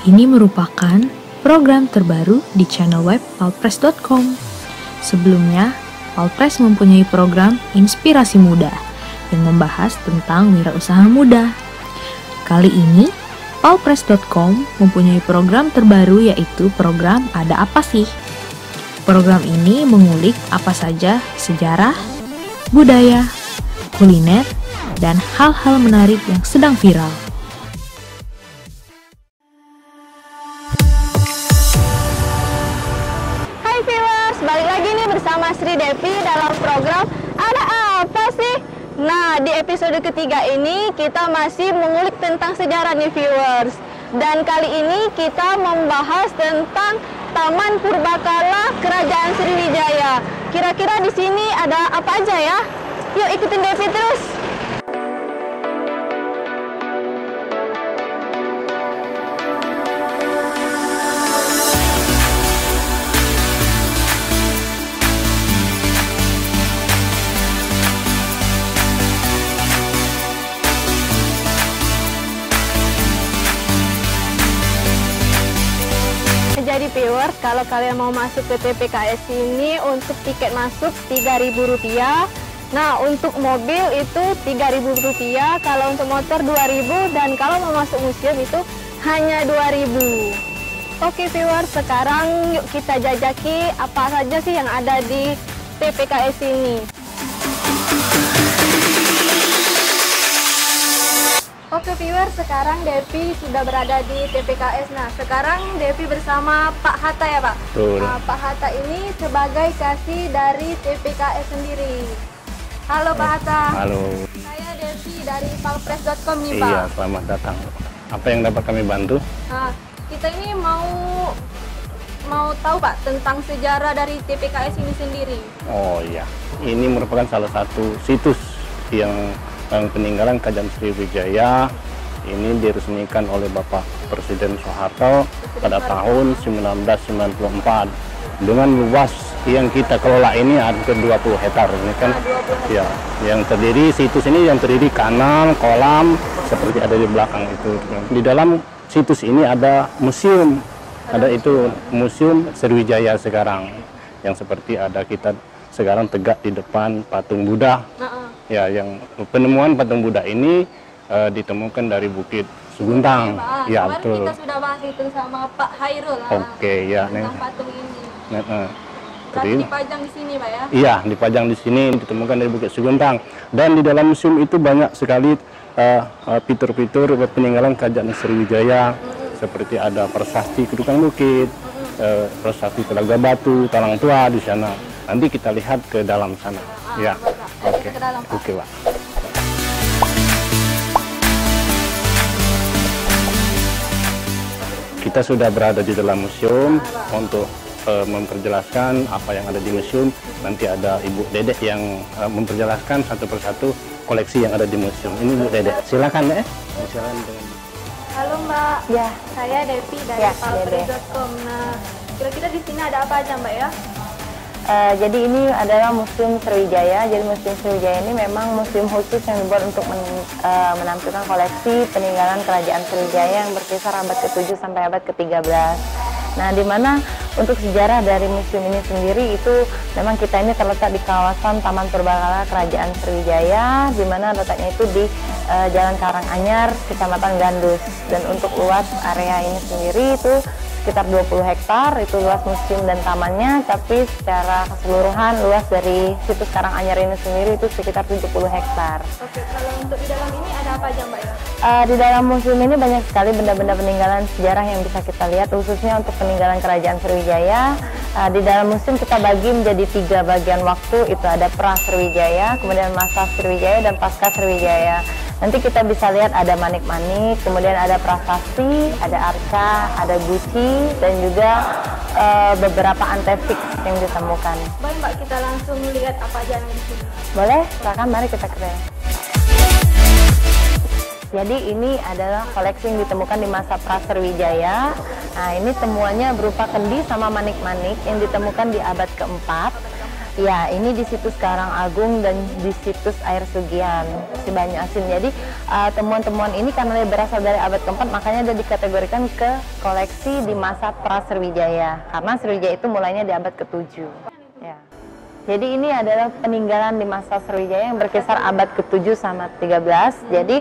Ini merupakan program terbaru di channel web palpress.com. Sebelumnya, Palpress mempunyai program Inspirasi Muda yang membahas tentang wirausaha muda. Kali ini, palpress.com mempunyai program terbaru yaitu program Ada Apa Sih? Program ini mengulik apa saja sejarah, budaya, kuliner, dan hal-hal menarik yang sedang viral. Hai viewers, balik lagi nih bersama Sri Devi dalam program Ada Apa Sih? Nah, di episode ketiga ini kita masih mengulik tentang sejarah nih viewers. Dan kali ini kita membahas tentang Taman Purbakala Kerajaan Sriwijaya. Kira-kira di sini ada apa aja ya? Yuk ikutin Devi terus. Jadi viewers, kalau kalian mau masuk ke TPKS ini untuk tiket masuk Rp3.000. Nah, untuk mobil itu Rp3.000, kalau untuk motor Rp2.000, dan kalau mau masuk museum itu hanya Rp2.000. Oke viewers, sekarang yuk kita jajaki apa saja sih yang ada di TPKS ini. Oke viewers, sekarang Devi sudah berada di TPKS. Nah, sekarang Devi bersama Pak Hatta ya Pak? Betul. Pak Hatta ini sebagai kasih dari TPKS sendiri. Halo Pak Hatta. Halo. Saya Devi dari palpress.com nih Pak. Iya, selamat datang. Apa yang dapat kami bantu? Nah, kita ini mau tahu Pak tentang sejarah dari TPKS ini sendiri. Oh iya, ini merupakan salah satu situs yang peninggalan Kerajaan Sriwijaya. Ini diresmikan oleh Bapak Presiden Soeharto pada tahun 1994 dengan luas yang kita kelola ini hampir 20 hektar. Ini kan ya, yang terdiri situs ini yang terdiri kanal, kolam seperti ada di belakang itu. Di dalam situs ini ada museum, ada itu Museum Sriwijaya sekarang, yang seperti ada kita sekarang tegak di depan patung Buddha. Ya, yang penemuan patung Buddha ini ditemukan dari Bukit Seguntang. Ya, betul. Kita sudah bahas itu sama Pak Hairul. Oke, ya, tentang patung ini. Berarti dipajang di sini, Pak ya? Iya, dipajang di sini, ditemukan dari Bukit Seguntang. Dan di dalam museum itu banyak sekali fitur-fitur peninggalan Kerajaan Sriwijaya, seperti ada prasasti Kedukang Bukit, prasasti Telaga Batu, Talang Tua di sana. Nanti kita lihat ke dalam sana. Ya, oke, oke Pak. Kita sudah berada di dalam museum untuk memperjelaskan apa yang ada di museum. Nanti ada Ibu Dedek yang memperjelaskan satu persatu koleksi yang ada di museum. Ini Bu Dedek, silakan ya. Silakan. Halo Mbak. Ya. Saya Devi dari palpress.com. Nah, kira-kira di sini ada apa aja Mbak ya? Jadi ini adalah Museum Sriwijaya. Jadi Museum Sriwijaya ini memang museum khusus yang dibuat untuk menampilkan koleksi peninggalan Kerajaan Sriwijaya yang berkisar abad ke-7 sampai abad ke-13. Nah, di mana untuk sejarah dari museum ini sendiri itu memang kita ini terletak di kawasan Taman Purbakala Kerajaan Sriwijaya, di mana letaknya itu di Jalan Karanganyar, Kecamatan Gandus. Dan untuk luas area ini sendiri itu sekitar 20 hektar, itu luas museum dan tamannya, tapi secara keseluruhan luas dari situs Karanganyar ini sendiri itu sekitar 70 hektar. Oke, kalau untuk di dalam ini ada apa aja Mbak ya? Di dalam museum ini banyak sekali benda-benda peninggalan sejarah yang bisa kita lihat, khususnya untuk peninggalan Kerajaan Sriwijaya. Di dalam museum kita bagi menjadi 3 bagian waktu, itu ada pra Sriwijaya, kemudian masa Sriwijaya, dan pasca Sriwijaya. Nanti kita bisa lihat ada manik-manik, kemudian ada prasasti, ada arca, ada guci, dan juga beberapa antefik yang ditemukan. Baik Mbak, kita langsung lihat apa aja yang di sini. Boleh? Silakan, mari kita ke dalam. Jadi ini adalah koleksi yang ditemukan di masa pra Sriwijaya. Nah, ini temuannya berupa kendi sama manik-manik yang ditemukan di abad keempat. Ya, ini di situs Karang Agung dan di situs Air Sugian, si Banyu Asin. Jadi temuan-temuan ini karena dia berasal dari abad keempat, makanya dia dikategorikan ke koleksi di masa pra Sriwijaya. Karena Sriwijaya itu mulainya di abad ke-7. Ya. Jadi ini adalah peninggalan di masa Sriwijaya yang berkisar abad ke-7 sama 13. Jadi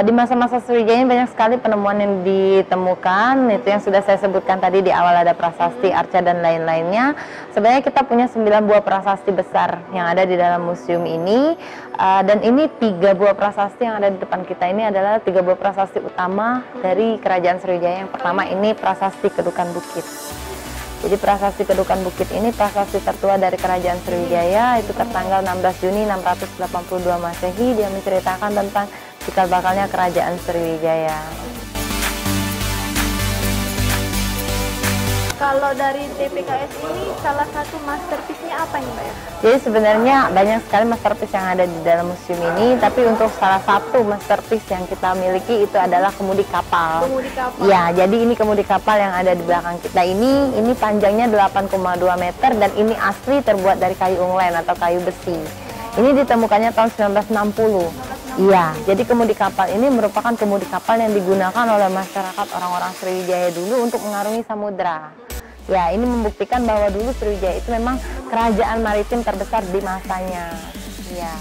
di masa-masa Sriwijaya ini banyak sekali penemuan yang ditemukan. Itu yang sudah saya sebutkan tadi di awal, ada prasasti, arca dan lain-lainnya. Sebenarnya kita punya 9 buah prasasti besar yang ada di dalam museum ini. Dan ini 3 buah prasasti yang ada di depan kita ini adalah 3 buah prasasti utama dari Kerajaan Sriwijaya. Yang pertama ini prasasti Kedukan Bukit. Jadi prasasti Kedukan Bukit ini prasasti tertua dari Kerajaan Sriwijaya, itu tertanggal 16 Juni 682 Masehi. Dia menceritakan tentang cikal bakalnya Kerajaan Sriwijaya. Kalau dari TPKS ini salah satu masterpiece-nya apa nih Mbak ya? Jadi sebenarnya banyak sekali masterpiece yang ada di dalam museum ini, tapi untuk salah satu masterpiece yang kita miliki itu adalah kemudi kapal. Kemudi kapal. Ya, jadi ini kemudi kapal yang ada di belakang kita ini panjangnya 8,2 meter dan ini asli terbuat dari kayu unglen atau kayu besi. Ini ditemukannya tahun 1960. Iya, jadi kemudi kapal ini merupakan kemudi kapal yang digunakan oleh masyarakat orang-orang Sriwijaya dulu untuk mengarungi samudra. Ya, ini membuktikan bahwa dulu Sriwijaya itu memang kerajaan maritim terbesar di masanya. Ya.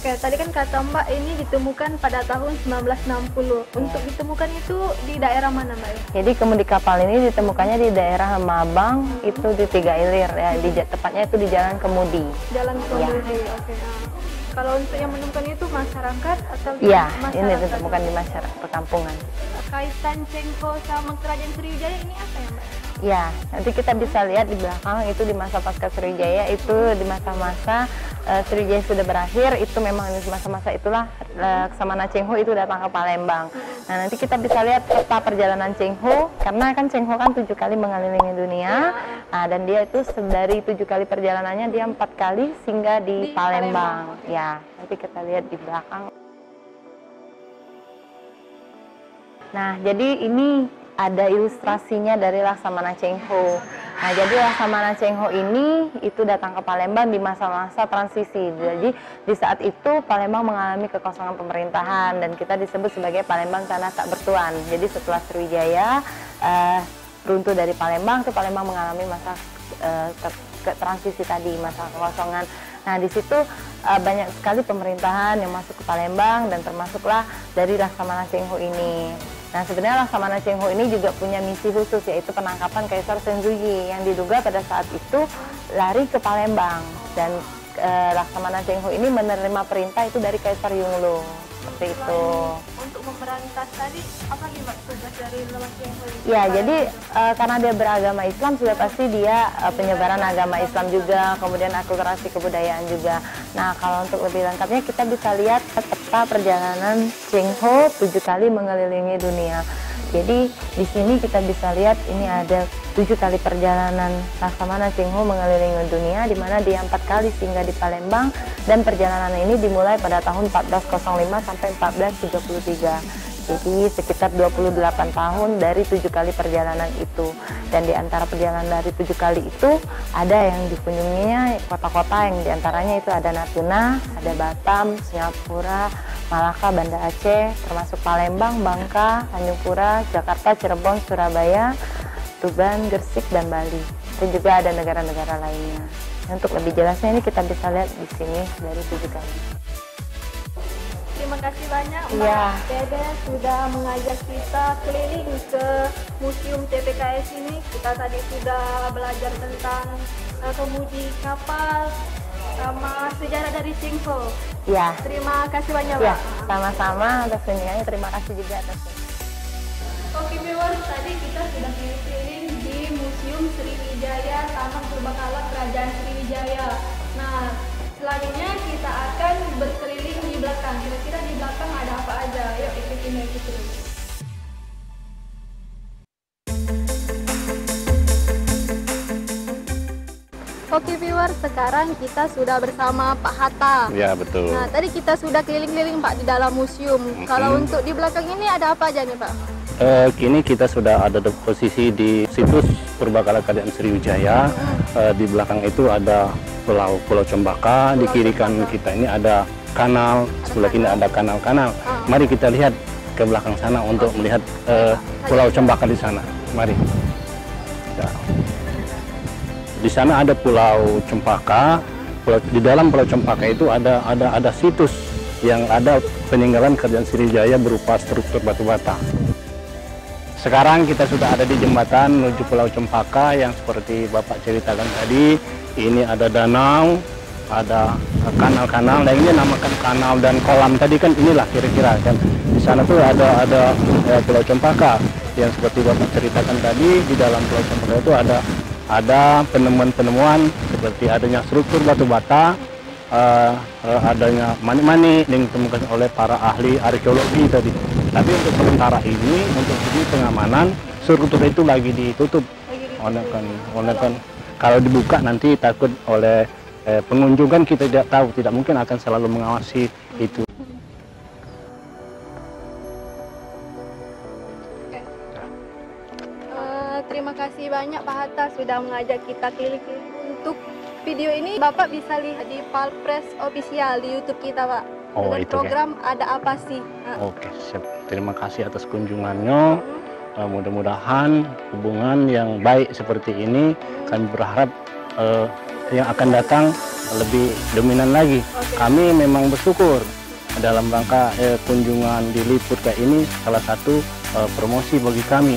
Oke, tadi kan kata Mbak ini ditemukan pada tahun 1960. Untuk ditemukan itu di daerah mana Mbak? Jadi kemudi kapal ini ditemukannya di daerah Mabang, itu di Tiga Ilir ya, tepatnya itu di Jalan Kemudi. Jalan Kemudi, ya. Oke. Kalau untuk yang menemukan itu masyarakat atau iya, masyarakat? Ini ditemukan di masyarakat perkampungan. Kaitan Cengho sama Kerajaan Sriwijaya ini apa ya Mbak? Ya, nanti kita bisa lihat di belakang itu di masa pasca Sriwijaya, itu di masa-masa Sriwijaya sudah berakhir, itu memang di masa-masa itulah Laksamana Cengho itu datang ke Palembang. Nah, nanti kita bisa lihat peta perjalanan Cengho, karena kan Cengho kan 7 kali mengelilingi dunia. Nah, dan dia itu dari 7 kali perjalanannya dia 4 kali singgah di Palembang. Ya, nanti kita lihat di belakang. Nah, jadi ini ada ilustrasinya dari Laksamana Cengho. Nah, jadi Laksamana Cengho ini itu datang ke Palembang di masa-masa transisi. Jadi di saat itu Palembang mengalami kekosongan pemerintahan dan kita disebut sebagai Palembang tanah tak bertuan. Jadi setelah Sriwijaya runtuh dari Palembang, itu Palembang mengalami masa transisi tadi, masa kekosongan. Nah, di situ banyak sekali pemerintahan yang masuk ke Palembang dan termasuklah dari Laksamana Cengho ini. Nah, sebenarnya Laksamana Cengho ini juga punya misi khusus, yaitu penangkapan Kaisar Senjuji yang diduga pada saat itu lari ke Palembang. Dan Laksamana Cengho ini menerima perintah itu dari Kaisar Yongle. Seperti itu. Untuk memberantas tadi, apa lagi Mbak tugas dari Laksamana Cengho ini? Ya, jadi karena dia beragama Islam, sudah pasti dia penyebaran agama Islam juga, kemudian akulturasi kebudayaan juga. Nah, kalau untuk lebih lengkapnya kita bisa lihat peta perjalanan Cengho 7 kali mengelilingi dunia. Jadi di sini kita bisa lihat ini ada 7 kali perjalanan Laksamana Cengho mengelilingi dunia, di mana dia 4 kali singgah di Palembang, dan perjalanan ini dimulai pada tahun 1405 sampai 1433. Jadi sekitar 28 tahun dari 7 kali perjalanan itu. Dan di antara perjalanan dari 7 kali itu ada yang dikunjunginya kota-kota, yang diantaranya itu ada Natuna, ada Batam, Singapura, Malaka, Banda Aceh, termasuk Palembang, Bangka, Tanjung Pura, Jakarta, Cirebon, Surabaya, Tuban, Gresik, dan Bali. Dan juga ada negara-negara lainnya. Untuk lebih jelasnya ini kita bisa lihat di sini dari 7 kali. Terima kasih banyak Mbak Dede sudah mengajak kita keliling ke Museum TPKS ini. Kita tadi sudah belajar tentang kemudi kapal sama sejarah dari Cengho. Ya. Terima kasih banyak Ya, Mbak. sama-sama atas kunjungannya. Terima kasih juga atas. Oke viewers, tadi kita sudah keliling di Museum Sriwijaya Taman Purbakala Kerajaan Sriwijaya. Nah, selanjutnya kita akan berkeliling di belakang. Kira-kira di belakang ada apa aja? Yuk ikutin terus. Oke viewers, sekarang kita sudah bersama Pak Hatta. Ya, betul. Nah, tadi kita sudah keliling-keliling Pak di dalam museum. Kalau untuk di belakang ini ada apa aja nih Pak? Kini kita sudah ada di posisi di situs Purbakala Kerajaan Sriwijaya. Di belakang itu ada Pulau Cempaka, di kiri kanan kita ini ada kanal, sebelah kiri ada kanal-kanal. Mari kita lihat ke belakang sana untuk melihat Pulau Cempaka di sana. Mari. Ya. Di sana ada Pulau Cempaka. Di dalam Pulau Cempaka itu ada situs yang ada peninggalan kerajaan Sriwijaya berupa struktur batu bata. Sekarang kita sudah ada di jembatan menuju Pulau Cempaka yang seperti Bapak ceritakan tadi. Ini ada danau, ada kanal-kanal, dan ini namakan kanal dan kolam tadi kan, inilah kira-kira kan. Di sana tuh ada Pulau Cempaka yang seperti Bapak ceritakan tadi. Di dalam Pulau Cempaka itu ada penemuan-penemuan seperti adanya struktur batu bata, adanya manik-manik yang ditemukan oleh para ahli arkeologi tadi. Tapi untuk sementara ini, untuk segi pengamanan, struktur itu lagi ditutup. Oleh kan kalau dibuka nanti takut oleh pengunjung, kan kita tidak tahu, tidak mungkin akan selalu mengawasi itu. Terima kasih banyak Pak Hatta sudah mengajak kita keliling. Untuk video ini Bapak bisa lihat di Palpres Official di YouTube kita, Pak. Oh, dengan itu program Ada Apa Sih. Oke, siap. Terima kasih atas kunjungannya. Mudah-mudahan hubungan yang baik seperti ini, kami berharap yang akan datang lebih dominan lagi. Kami memang bersyukur dalam rangka kunjungan di Liput kayak ini, salah satu promosi bagi kami.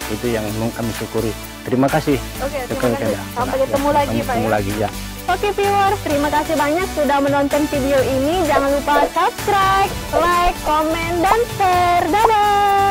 Itu yang kami syukuri. Terima kasih. Oke, terima kasih. Sampai ketemu lagi, Pak. Ketemu lagi ya. Oke viewers, terima kasih banyak sudah menonton video ini. Jangan lupa subscribe, like, komen, dan share. Dadah!